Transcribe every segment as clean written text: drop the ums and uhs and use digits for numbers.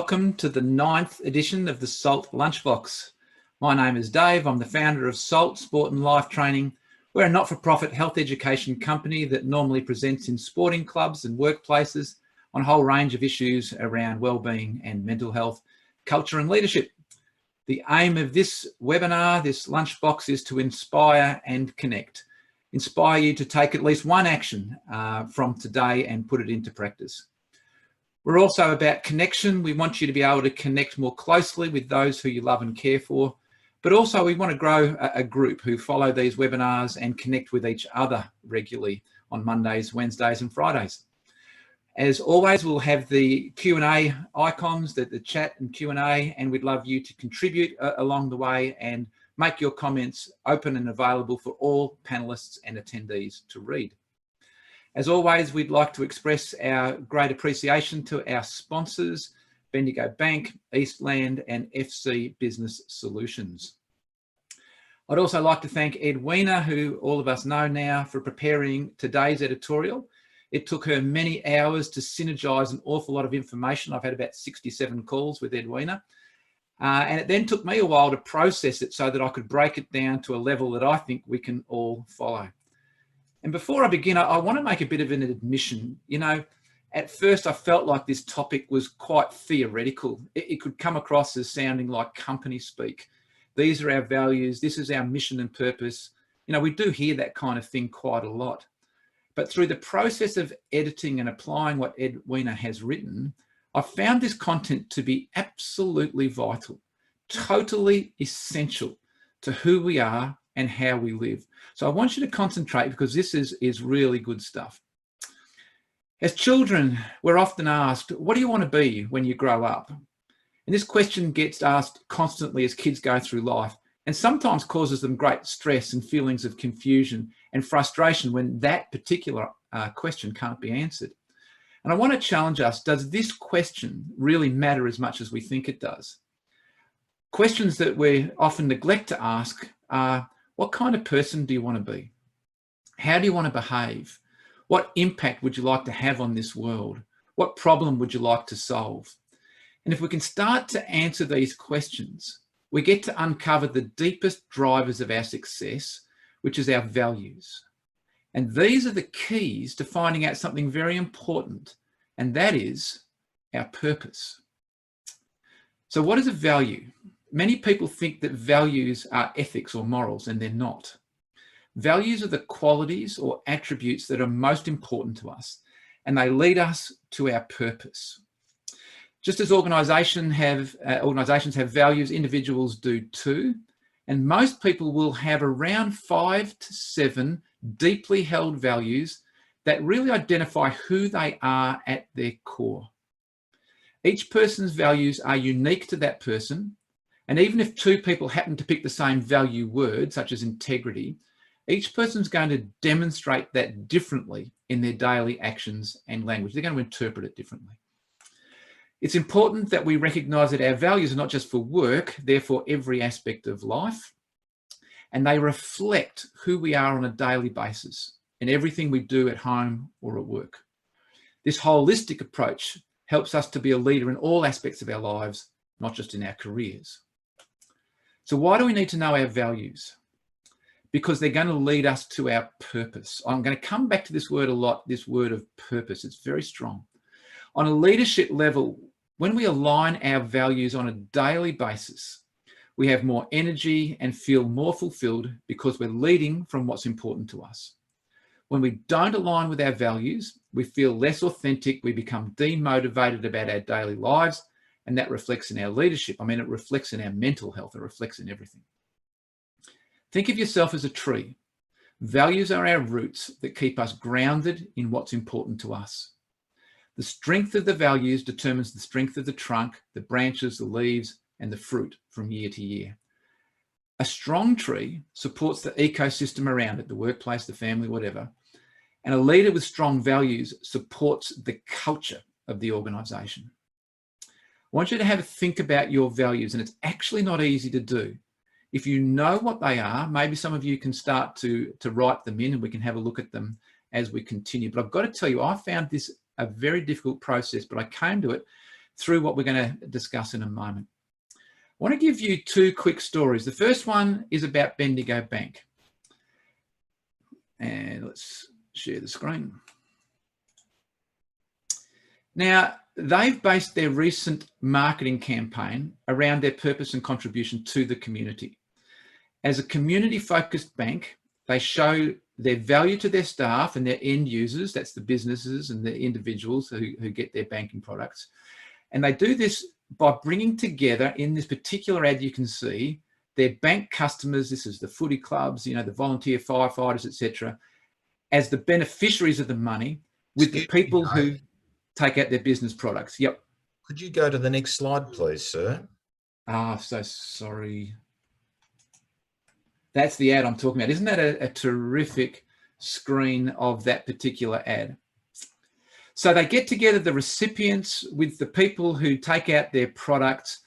welcome to the 9th edition of the SALT Lunchbox. My name is Dave. I'm the founder of SALT Sport and Life Training. We're a not-for-profit health education company that normally presents in sporting clubs and workplaces on a whole range of issues around wellbeing and mental health, culture and leadership. The aim of this webinar, this lunchbox, is to inspire and connect. Inspire you to take at least one action from today and put it into practice. We're also about connection. We want you to be able to connect more closely with those who you love and care for, but also we want to grow a group who follow these webinars and connect with each other regularly on Mondays, Wednesdays and Fridays. As always, we'll have the Q&A icons, the chat and Q&A, and we'd love you to contribute along the way and make your comments open and available for all panelists and attendees to read. As always, we'd like to express our great appreciation to our sponsors, Bendigo Bank, Eastland and FC Business Solutions. I'd also like to thank Edwina, who all of us know now, for preparing today's editorial. It took her many hours to synergize an awful lot of information. I've had about 67 calls with Edwina. And it then took me a while to process it so that I could break it down to a level that I think we can all follow. And before I begin, I want to make a bit of an admission. You know, at first I felt like this topic was quite theoretical. It could come across as sounding like company speak. These are our values. This is our mission and purpose. You know, we do hear that kind of thing quite a lot. But through the process of editing and applying what Edwina has written, I found this content to be absolutely vital, totally essential to who we are and how we live. So I want you to concentrate because this is really good stuff. As children, we're often asked, what do you want to be when you grow up? And this question gets asked constantly as kids go through life and sometimes causes them great stress and feelings of confusion and frustration when that particular question can't be answered. And I want to challenge us, does this question really matter as much as we think it does? Questions that we often neglect to ask are, what kind of person do you want to be? How do you want to behave? What impact would you like to have on this world? What problem would you like to solve? And if we can start to answer these questions, we get to uncover the deepest drivers of our success, which is our values. And these are the keys to finding out something very important, and that is our purpose. So what is a value? Many people think that values are ethics or morals, and they're not. Values are the qualities or attributes that are most important to us, and they lead us to our purpose. Just as organisations have values, individuals do too, and most people will have around 5 to 7 deeply held values that really identify who they are at their core. Each person's values are unique to that person, and even if 2 people happen to pick the same value word, such as integrity, each person's going to demonstrate that differently in their daily actions and language. They're going to interpret it differently. It's important that we recognise that our values are not just for work, they're for every aspect of life, and they reflect who we are on a daily basis in everything we do at home or at work. This holistic approach helps us to be a leader in all aspects of our lives, not just in our careers. So why do we need to know our values? Because they're going to lead us to our purpose. I'm going to come back to this word a lot, this word of purpose. It's very strong. On a leadership level, when we align our values on a daily basis, we have more energy and feel more fulfilled because we're leading from what's important to us. When we don't align with our values, we feel less authentic, we become demotivated about our daily lives, and that reflects in our leadership. I mean, it reflects in our mental health, it reflects in everything. Think of yourself as a tree. Values are our roots that keep us grounded in what's important to us. The strength of the values determines the strength of the trunk, the branches, the leaves, and the fruit from year to year. A strong tree supports the ecosystem around it, the workplace, the family, whatever. And a leader with strong values supports the culture of the organisation. I want you to have a think about your values, and it's actually not easy to do. If you know what they are, maybe some of you can start to write them in and we can have a look at them as we continue. But I've got to tell you, I found this a very difficult process, but I came to it through what we're going to discuss in a moment. I want to give you two quick stories. The first one is about Bendigo Bank. And let's share the screen. Now, they've based their recent marketing campaign around their purpose and contribution to the community. As a community-focused bank, they show their value to their staff and their end users, that's the businesses and the individuals who get their banking products. And they do this by bringing together, in this particular ad you can see, their bank customers, this is the footy clubs, you know, the volunteer firefighters, etc., as the beneficiaries of the money with the people who take out their business products. Yep. Could you go to the next slide, please, sir? So sorry. That's the ad I'm talking about. Isn't that a terrific screen of that particular ad? So they get together the recipients with the people who take out their products,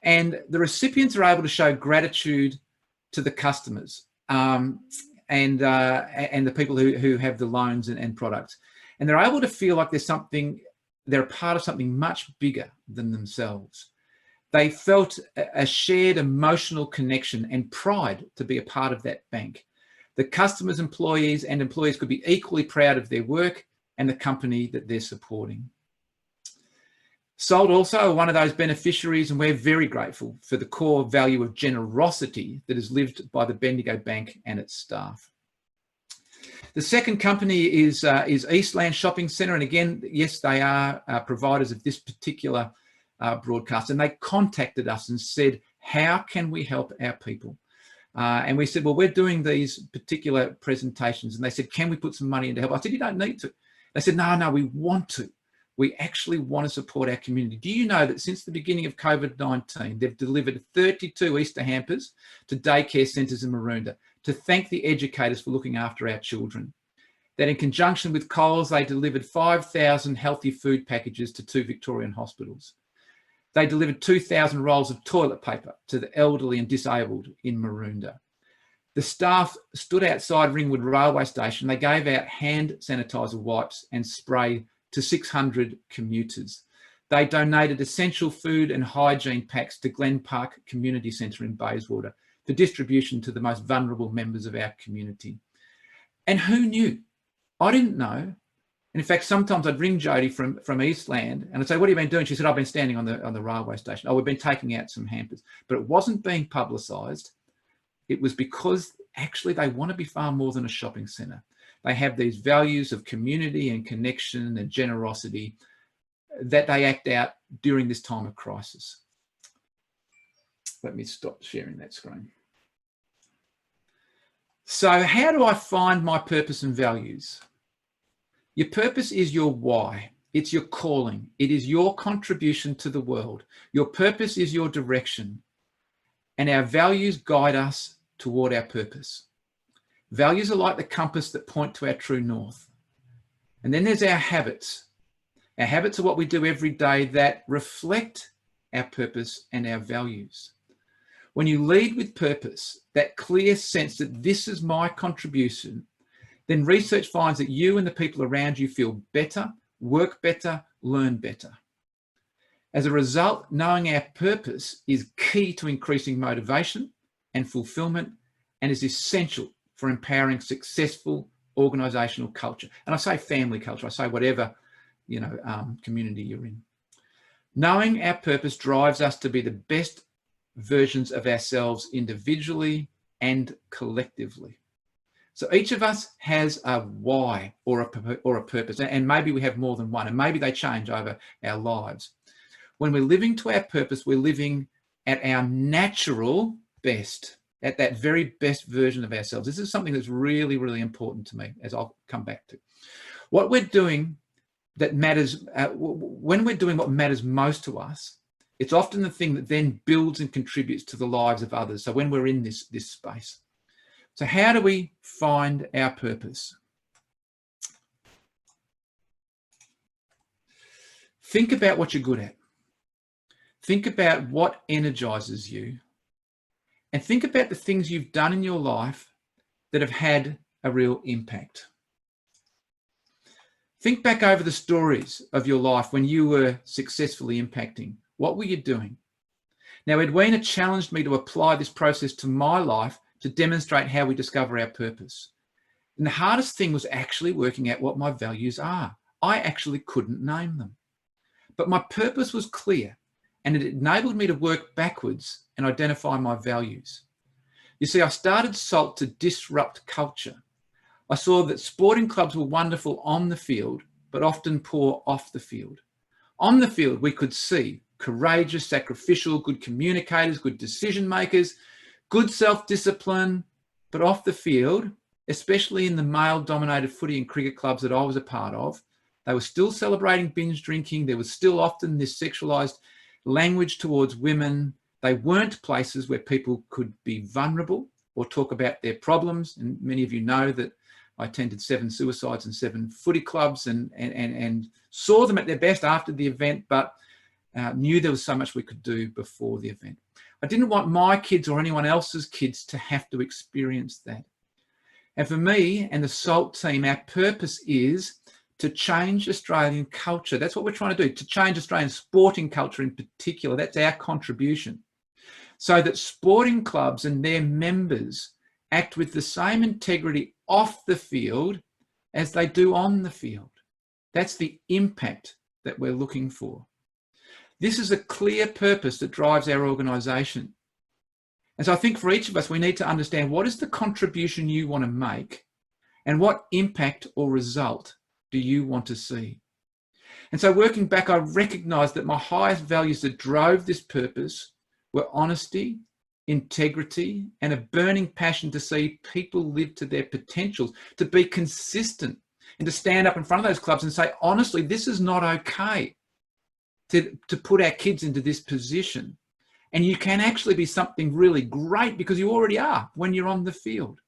and the recipients are able to show gratitude to the customers and the people who have the loans and products. And they're able to feel like they're a part of something much bigger than themselves. They felt a shared emotional connection and pride to be a part of that bank. The customers, employees could be equally proud of their work and the company that they're supporting. Salt also are one of those beneficiaries, and we're very grateful for the core value of generosity that is lived by the Bendigo Bank and its staff. The second company is Eastland Shopping Centre, and again, yes, they are providers of this particular broadcast, and they contacted us and said, how can we help our people? And we said, well, we're doing these particular presentations, and they said, can we put some money in to help? I said, you don't need to. They said, no, we want to. We actually want to support our community. Do you know that since the beginning of COVID-19, they've delivered 32 Easter hampers to daycare centres in Maroondah to thank the educators for looking after our children? That in conjunction with Coles, they delivered 5,000 healthy food packages to 2 Victorian hospitals. They delivered 2,000 rolls of toilet paper to the elderly and disabled in Maroondah. The staff stood outside Ringwood Railway Station. They gave out hand sanitizer wipes and spray to 600 commuters. They donated essential food and hygiene packs to Glen Park Community Centre in Bayswater for distribution to the most vulnerable members of our community. And who knew? I didn't know. And in fact, sometimes I'd ring Jodie from Eastland and I'd say, what have you been doing? She said, I've been standing on the railway station. Oh, we've been taking out some hampers. But it wasn't being publicised. It was because actually they want to be far more than a shopping centre. They have these values of community and connection and generosity that they act out during this time of crisis. Let me stop sharing that screen. So how do I find my purpose and values? Your purpose is your why. It's your calling. It is your contribution to the world. Your purpose is your direction. And our values guide us toward our purpose. Values are like the compass that point to our true north. And then there's our habits. Our habits are what we do every day that reflect our purpose and our values. When you lead with purpose, that clear sense that this is my contribution, then research finds that you and the people around you feel better, work better, learn better. As a result, knowing our purpose is key to increasing motivation and fulfillment, and is essential for empowering successful organisational culture. And I say family culture, I say whatever, community you're in. Knowing our purpose drives us to be the best versions of ourselves individually and collectively. So each of us has a why or a purpose, and maybe we have more than one, and maybe they change over our lives. When we're living to our purpose, we're living at our natural best, at that very best version of ourselves. This is something that's really, really important to me, as I'll come back to. What we're doing that matters, when we're doing what matters most to us, it's often the thing that then builds and contributes to the lives of others. So when we're in this space. So how do we find our purpose? Think about what you're good at. Think about what energizes you. And think about the things you've done in your life that have had a real impact. Think back over the stories of your life when you were successfully impacting. What were you doing? Now, Edwina challenged me to apply this process to my life to demonstrate how we discover our purpose. And the hardest thing was actually working out what my values are. I actually couldn't name them. But my purpose was clear, and it enabled me to work backwards and identify my values. You see, I started SALT to disrupt culture. I saw that sporting clubs were wonderful on the field, but often poor off the field. On the field, we could see courageous, sacrificial, good communicators, good decision makers, good self-discipline, but off the field, especially in the male-dominated footy and cricket clubs that I was a part of, they were still celebrating binge drinking. There was still often this sexualized language towards women. They weren't places where people could be vulnerable or talk about their problems. And many of you know that I attended 7 suicides and 7 footy clubs and saw them at their best after the event, but knew there was so much we could do before the event. I didn't want my kids or anyone else's kids to have to experience that. And for me and the SALT team, our purpose is to change Australian culture. That's what we're trying to do, to change Australian sporting culture in particular. That's our contribution. So that sporting clubs and their members act with the same integrity off the field as they do on the field. That's the impact that we're looking for. This is a clear purpose that drives our organisation. And so I think for each of us, we need to understand what is the contribution you want to make and what impact or result do you want to see. And so working back, I recognised that my highest values that drove this purpose were honesty, integrity, and a burning passion to see people live to their potentials, to be consistent, and to stand up in front of those clubs and say, honestly, this is not okay to put our kids into this position. And you can actually be something really great because you already are when you're on the field.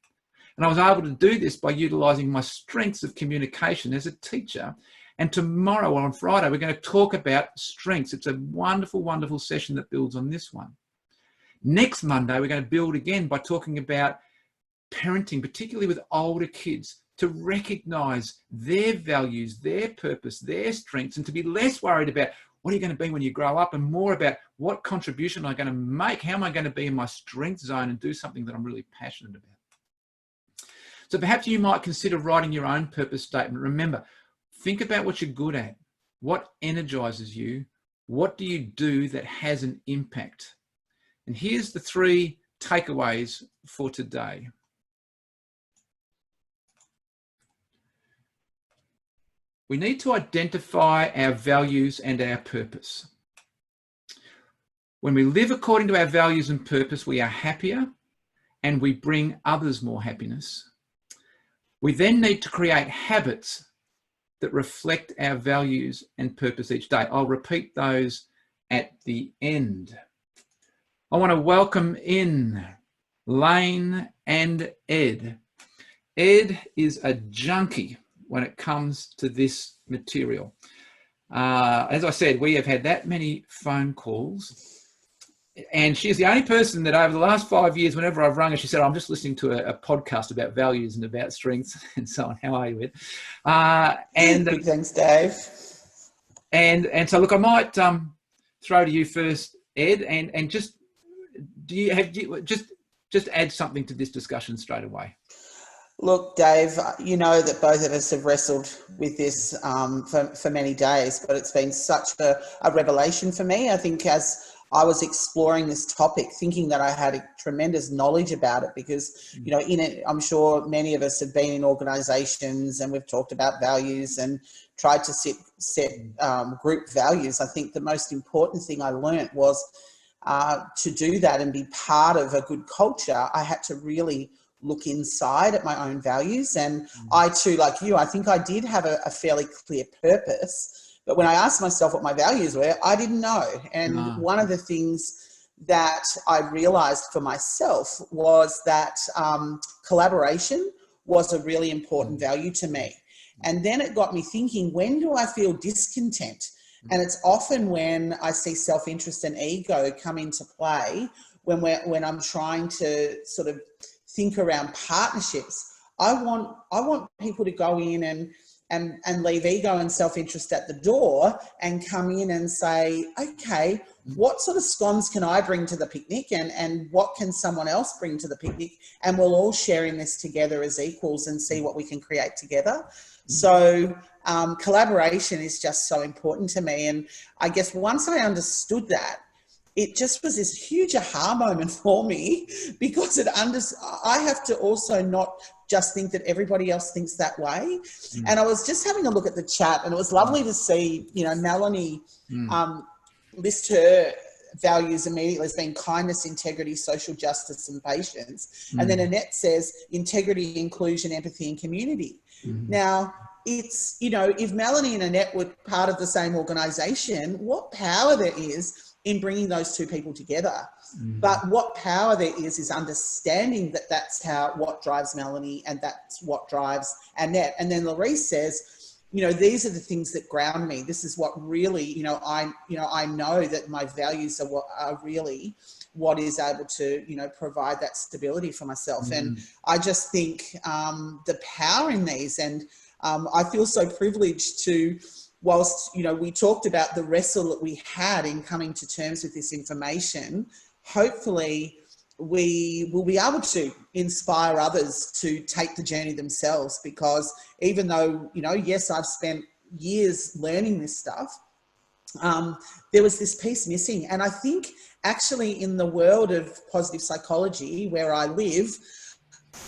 And I was able to do this by utilising my strengths of communication as a teacher. And tomorrow or on Friday, we're going to talk about strengths. It's a wonderful, wonderful session that builds on this one. Next Monday, we're going to build again by talking about parenting, particularly with older kids, to recognise their values, their purpose, their strengths, and to be less worried about what are you going to be when you grow up and more about what contribution am I going to make? How am I going to be in my strength zone and do something that I'm really passionate about? So perhaps you might consider writing your own purpose statement. Remember, think about what you're good at. What energizes you? What do you do that has an impact? And here's the 3 takeaways for today. We need to identify our values and our purpose. When we live according to our values and purpose, we are happier and we bring others more happiness. We then need to create habits that reflect our values and purpose each day. I'll repeat those at the end. I want to welcome in Lane and Ed. Ed is a junkie when it comes to this material. As I said, we have had that many phone calls. And she's the only person that over the last 5 years, whenever I've rung her, she said, I'm just listening to a podcast about values and about strengths and so on. How are you, Ed? Big thanks, Dave. And so, look, I might throw to you first, Ed, and just just add something to this discussion straight away. Look, Dave, you know that both of us have wrestled with this for many days, but it's been such a revelation for me. I think as I was exploring this topic, thinking that I had a tremendous knowledge about it because, you know, in it, I'm sure many of us have been in organisations and we've talked about values and tried to set group values. I think the most important thing I learnt was to do that and be part of a good culture, I had to really look inside at my own values. And I too, like you, I think I did have a fairly clear purpose. But when I asked myself what my values were, I didn't know. And one of the things that I realized for myself was that collaboration was a really important value to me. And then it got me thinking, when do I feel discontent? And it's often when I see self-interest and ego come into play, when I'm trying to sort of think around partnerships. I want people to go in and and leave ego and self-interest at the door and come in and say, okay, what sort of scones can I bring to the picnic, and what can someone else bring to the picnic? And we'll all share in this together as equals and see what we can create together. So collaboration is just so important to me. And I guess once I understood that, it just was this huge aha moment for me, because I have to also not just think that everybody else thinks that way. And I was just having a look at the chat, and it was lovely to see, Melanie list her values immediately as being kindness, integrity, social justice, and patience. And then Annette says integrity, inclusion, empathy, and community. Now, it's, if Melanie and Annette were part of the same organisation, what power there is in bringing those two people together. But what power there is understanding that that's what drives Melanie, and that's what drives Annette. And then Larice says, these are the things that ground me. This is what really, I know that my values are what are really what is able to, provide that stability for myself. And I just think the power in these, and I feel so privileged to, whilst, we talked about the wrestle that we had in coming to terms with this information, hopefully we will be able to inspire others to take the journey themselves. Because even though, yes, I've spent years learning this stuff, there was this piece missing. And I think actually in the world of positive psychology where I live,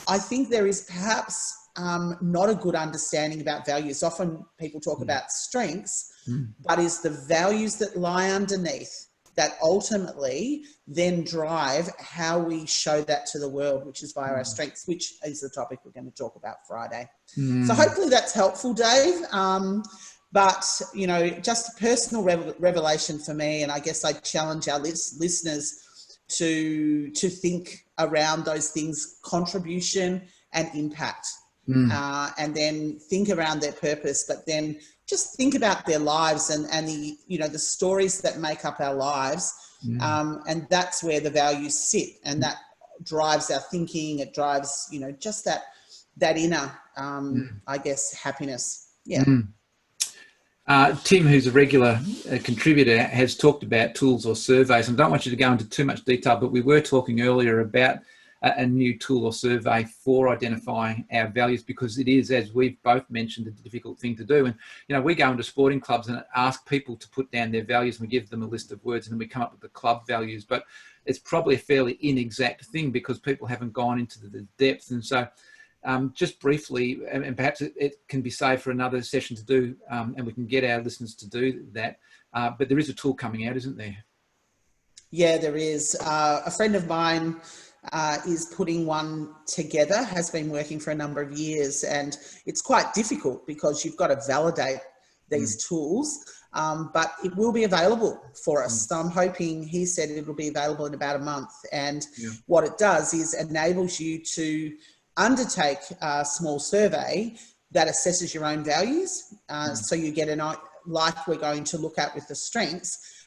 I think there is perhaps not a good understanding about values. Often people talk about strengths, but it's the values that lie underneath that ultimately then drive how we show that to the world, which is via our strengths, which is the topic we're going to talk about Friday. So hopefully that's helpful, Dave. But, just a personal revelation for me, and I guess I challenge our listeners to think around those things: contribution and impact. And then think around their purpose, but then just think about their lives and the, the stories that make up our lives. And that's where the values sit, and that drives our thinking. It drives, just that inner, I guess, happiness. Yeah. Tim, who's a regular contributor, has talked about tools or surveys. And I don't want you to go into too much detail, but we were talking earlier about a new tool or survey for identifying our values, because it is, as we've both mentioned, a difficult thing to do. And, we go into sporting clubs and ask people to put down their values, and we give them a list of words, and then we come up with the club values. But it's probably a fairly inexact thing because people haven't gone into the depth. And so just briefly, and perhaps it can be saved for another session to do, and we can get our listeners to do that. But there is a tool coming out, isn't there? Yeah, there is. A friend of mine is putting one together, has been working for a number of years, and it's quite difficult because you've got to validate these tools, but it will be available for us. So I'm hoping, he said it will be available in about a month. And what it does is enables you to undertake a small survey that assesses your own values. So you get like we're going to look at with the strengths,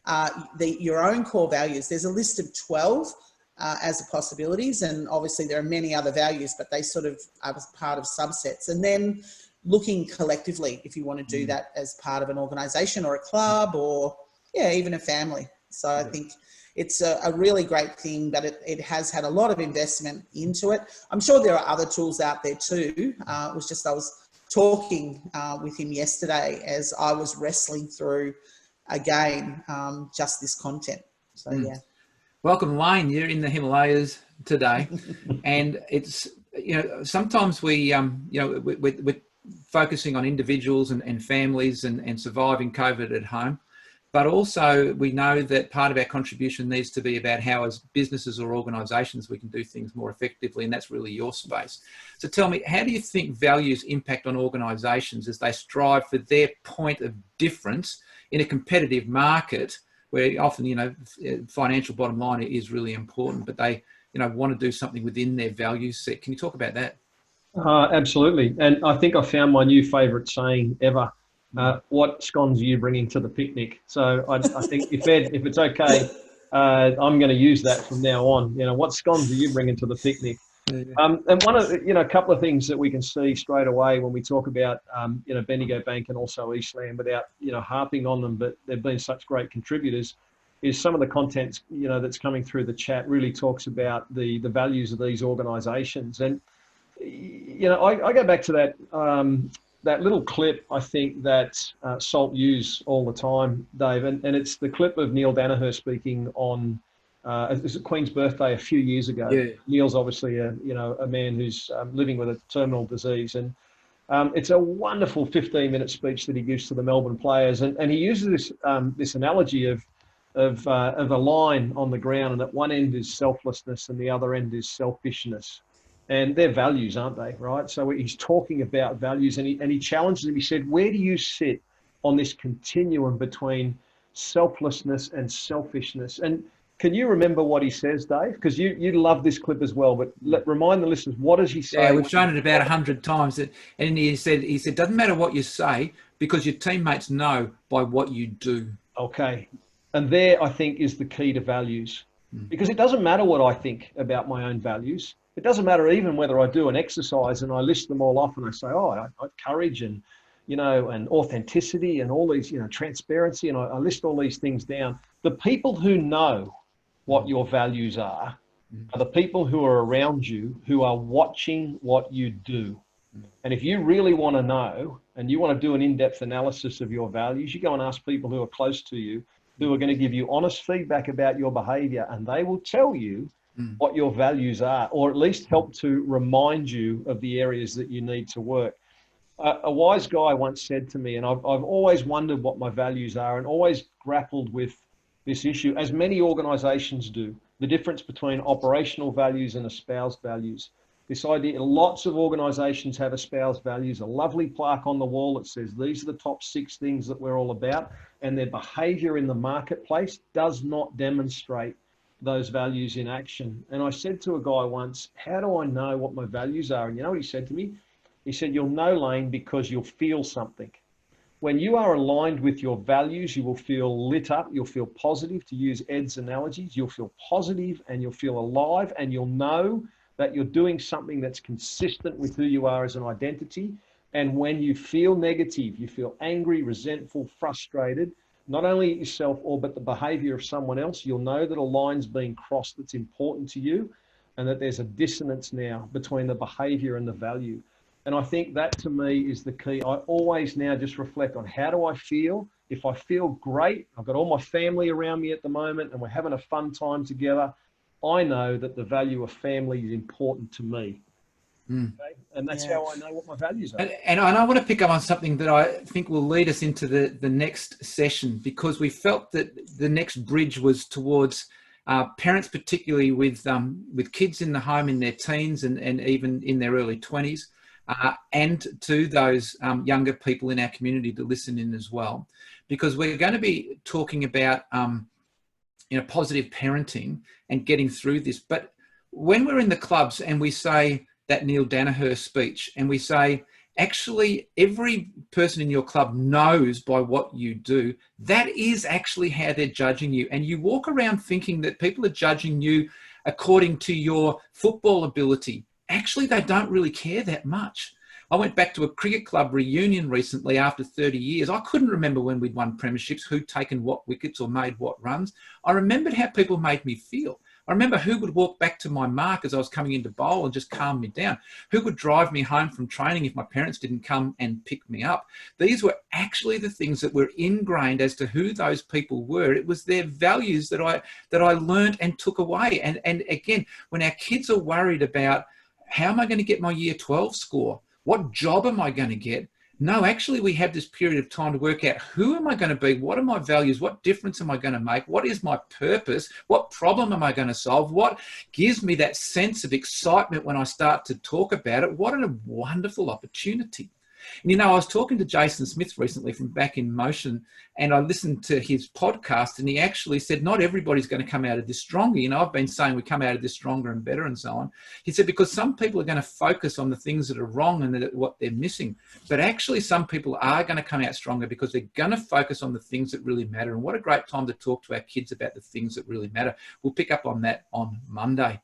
your own core values. There's a list of 12 as the possibilities, and obviously there are many other values, but they sort of are part of subsets. And then looking collectively, if you want to do that as part of an organisation or a club, or even a family. So I think it's a really great thing, but it has had a lot of investment into it. I'm sure there are other tools out there too. It was just, I was talking with him yesterday as I was wrestling through again just this content. So Welcome, Wayne. You're in the Himalayas today, and it's, sometimes we we're focusing on individuals and families and surviving COVID at home, but also we know that part of our contribution needs to be about how, as businesses or organisations, we can do things more effectively, and that's really your space. So tell me, how do you think values impact on organisations as they strive for their point of difference in a competitive market, where often, financial bottom line is really important, but they, want to do something within their value set? Can you talk about that? Absolutely. And I think I found my new favourite saying ever. What scones are you bringing to the picnic? So I think if if it's okay, I'm going to use that from now on. What scones are you bringing to the picnic? And one of a couple of things that we can see straight away when we talk about Bendigo Bank and also Eastland, without harping on them, but they've been such great contributors, is some of the content that's coming through the chat really talks about the values of these organisations. And I go back to that little clip, I think, that SALT use all the time, Dave, and it's the clip of Neil Danaher speaking on it's Queen's birthday a few years ago. Yeah. Neil's obviously a man who's living with a terminal disease, and it's a wonderful 15-minute speech that he gives to the Melbourne players, and he uses this analogy of a line on the ground, and at one end is selflessness and the other end is selfishness. And they're values, aren't they? Right. So he's talking about values, and he challenged them. He said, "Where do you sit on this continuum between selflessness and selfishness?" And can you remember what he says, Dave? Because you love this clip as well. But remind the listeners, what does he say? Yeah, we've shown it about 100 times. And he said, doesn't matter what you say, because your teammates know by what you do. Okay. And there, I think, is the key to values. Because it doesn't matter what I think about my own values. It doesn't matter even whether I do an exercise and I list them all off and I say, I courage and, and authenticity and all these, transparency, and I list all these things down. The people who know what your values are the people who are around you, who are watching what you do. And if you really want to know, and you want to do an in-depth analysis of your values, you go and ask people who are close to you, who are going to give you honest feedback about your behavior, and they will tell you what your values are, or at least help to remind you of the areas that you need to work. A wise guy once said to me, and I've always wondered what my values are and always grappled with this issue, as many organizations do, the difference between operational values and espoused values. This idea, lots of organizations have espoused values, a lovely plaque on the wall that says, these are the top 6 things that we're all about, and their behavior in the marketplace does not demonstrate those values in action. And I said to a guy once, how do I know what my values are? And you know what he said to me? He said, you'll know, Lane, because you'll feel something. When you are aligned with your values, you will feel lit up, you'll feel positive, to use Ed's analogies, you'll feel positive and you'll feel alive, and you'll know that you're doing something that's consistent with who you are as an identity. And when you feel negative, you feel angry, resentful, frustrated, not only at yourself but the behavior of someone else, you'll know that a line's being crossed that's important to you, and that there's a dissonance now between the behavior and the value. And I think that, to me, is the key. I always now just reflect on, how do I feel? If I feel great, I've got all my family around me at the moment and we're having a fun time together, I know that the value of family is important to me. Okay? And that's how I know what my values are. And I want to pick up on something that I think will lead us into the next session, because we felt that the next bridge was towards parents, particularly with kids in the home in their teens and even in their early 20s. And to those younger people in our community to listen in as well, because we're going to be talking about positive parenting and getting through this. But when we're in the clubs and we say that Neil Danaher speech, and we say, actually, every person in your club knows by what you do, that is actually how they're judging you. And you walk around thinking that people are judging you according to your football ability. Actually, they don't really care that much. I went back to a cricket club reunion recently after 30 years. I couldn't remember when we'd won premierships, who'd taken what wickets or made what runs. I remembered how people made me feel. I remember who would walk back to my mark as I was coming into bowl and just calm me down. Who would drive me home from training if my parents didn't come and pick me up. These were actually the things that were ingrained as to who those people were. It was their values that I learned and took away. And again, when our kids are worried about, how am I going to get my year 12 score? What job am I going to get? No, actually, we have this period of time to work out, who am I going to be? What are my values? What difference am I going to make? What is my purpose? What problem am I going to solve? What gives me that sense of excitement when I start to talk about it? What a wonderful opportunity. And, I was talking to Jason Smith recently from Back in Motion, and I listened to his podcast, and he actually said, not everybody's going to come out of this stronger. I've been saying we come out of this stronger and better and so on. He said, because some people are going to focus on the things that are wrong and what they're missing. But actually, some people are going to come out stronger because they're going to focus on the things that really matter. And what a great time to talk to our kids about the things that really matter. We'll pick up on that on Monday.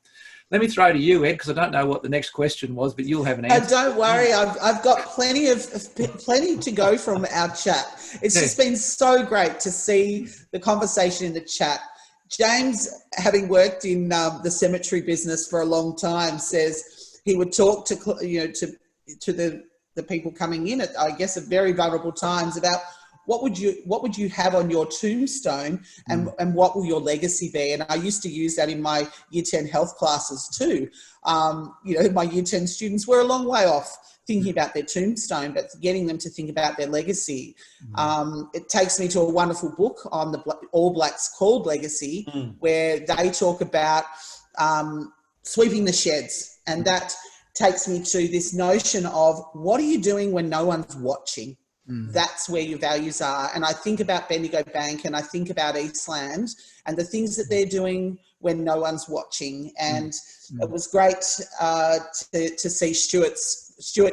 Let me throw to you, Ed, because I don't know what the next question was, but you'll have an answer. Don't worry, I've got plenty to go from our chat. It's just been so great to see the conversation in the chat. James, having worked in the cemetery business for a long time, says he would talk to the people coming in at, I guess, at very vulnerable times about what would you have on your tombstone, and what will your legacy be? And I used to use that in my Year 10 health classes too. My Year 10 students were a long way off thinking about their tombstone, but getting them to think about their legacy. It takes me to a wonderful book on the All Blacks called Legacy, where they talk about sweeping the sheds. And that takes me to this notion of, what are you doing when no one's watching? That's where your values are. And I think about Bendigo Bank, and I think about Eastland and the things that they're doing when no one's watching. And it was great to see Stuart,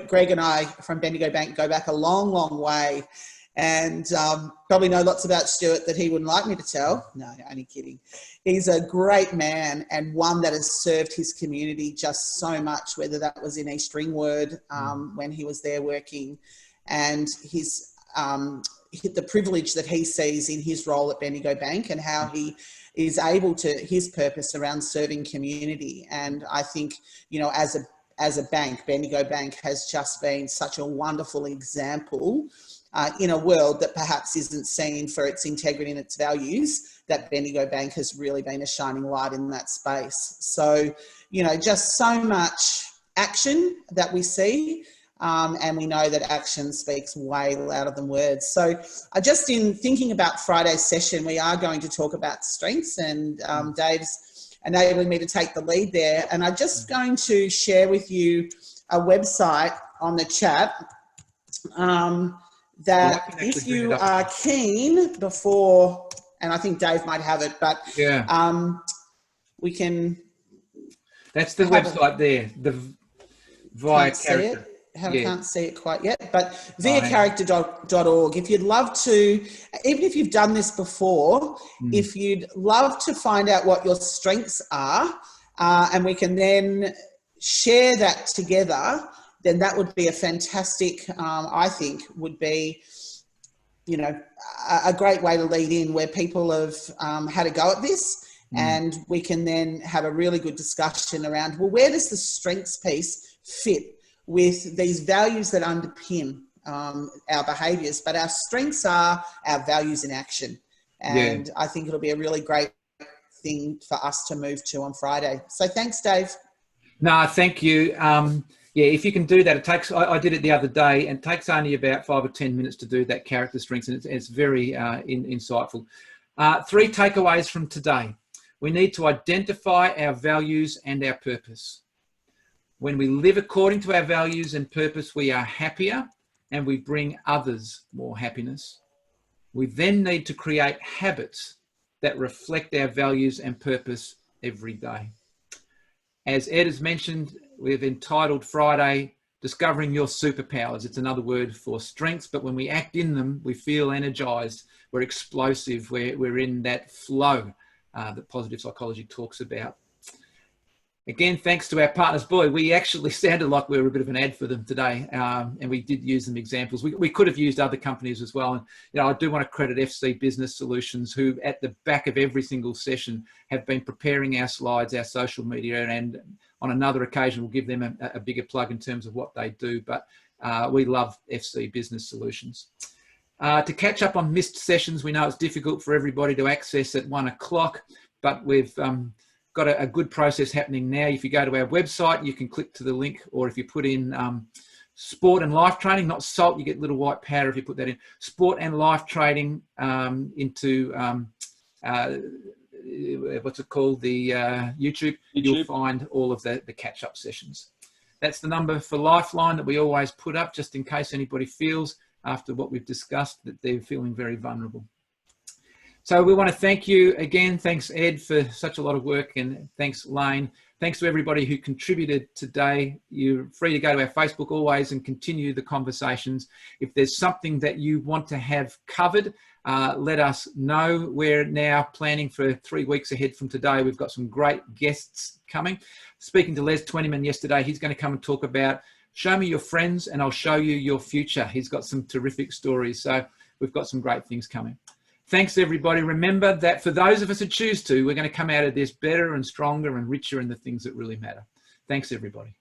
Greg and I from Bendigo Bank go back a long, long way. And probably know lots about Stuart that he wouldn't like me to tell. No, only kidding. He's a great man, and one that has served his community just so much, whether that was in East Ringwood when he was there working, and the privilege that he sees in his role at Bendigo Bank, and how he is able to, his purpose around serving community. And I think, as a bank, Bendigo Bank has just been such a wonderful example in a world that perhaps isn't seen for its integrity and its values, that Bendigo Bank has really been a shining light in that space. So, just so much action that we see. And we know that action speaks way louder than words. So just in thinking about Friday's session, we are going to talk about strengths, and Dave's enabling me to take the lead there. And I'm just going to share with you a website on the chat that if you are keen before, and I think Dave might have it, but we can... That's the website there, the Via Character. Can't see it quite yet, but viacharacter.org. If you'd love to, even if you've done this before, if you'd love to find out what your strengths are, and we can then share that together, then that would be a fantastic, I think, would be, a great way to lead in, where people have had a go at this, and we can then have a really good discussion around, well, where does the strengths piece fit with these values that underpin our behaviours? But our strengths are our values in action. And I think it'll be a really great thing for us to move to on Friday. So thanks, Dave. No, thank you. If you can do that, it takes, I did it the other day, and it takes only about 5 or 10 minutes to do that character strengths, and it's very insightful. 3 takeaways from today. We need to identify our values and our purpose. When we live according to our values and purpose, we are happier, and we bring others more happiness. We then need to create habits that reflect our values and purpose every day. As Ed has mentioned, we've entitled Friday, Discovering Your Superpowers. It's another word for strengths, but when we act in them, we feel energized, we're explosive, we're in that flow that positive psychology talks about. Again, thanks to our partners. Boy, we actually sounded like we were a bit of an ad for them today, and we did use them examples. We could have used other companies as well. And I do want to credit FC Business Solutions, who at the back of every single session have been preparing our slides, our social media, and on another occasion we'll give them a bigger plug in terms of what they do. But we love FC Business Solutions. To catch up on missed sessions, we know it's difficult for everybody to access at 1 o'clock, but we've got a good process happening now. If you go to our website, you can click to the link, or if you put in sport and life training, not SALT, you get little white powder if you put that in, sport and life training into, what's it called, the YouTube, you'll find all of the catch-up sessions. That's the number for Lifeline that we always put up, just in case anybody feels, after what we've discussed, that they're feeling very vulnerable. So we want to thank you again. Thanks, Ed, for such a lot of work, and thanks, Lane. Thanks to everybody who contributed today. You're free to go to our Facebook always and continue the conversations. If there's something that you want to have covered, let us know. We're now planning for 3 weeks ahead from today. We've got some great guests coming. Speaking to Les Twentyman yesterday, he's going to come and talk about show me your friends and I'll show you your future. He's got some terrific stories. So we've got some great things coming. Thanks, everybody. Remember that for those of us who choose to, we're going to come out of this better and stronger and richer in the things that really matter. Thanks, everybody.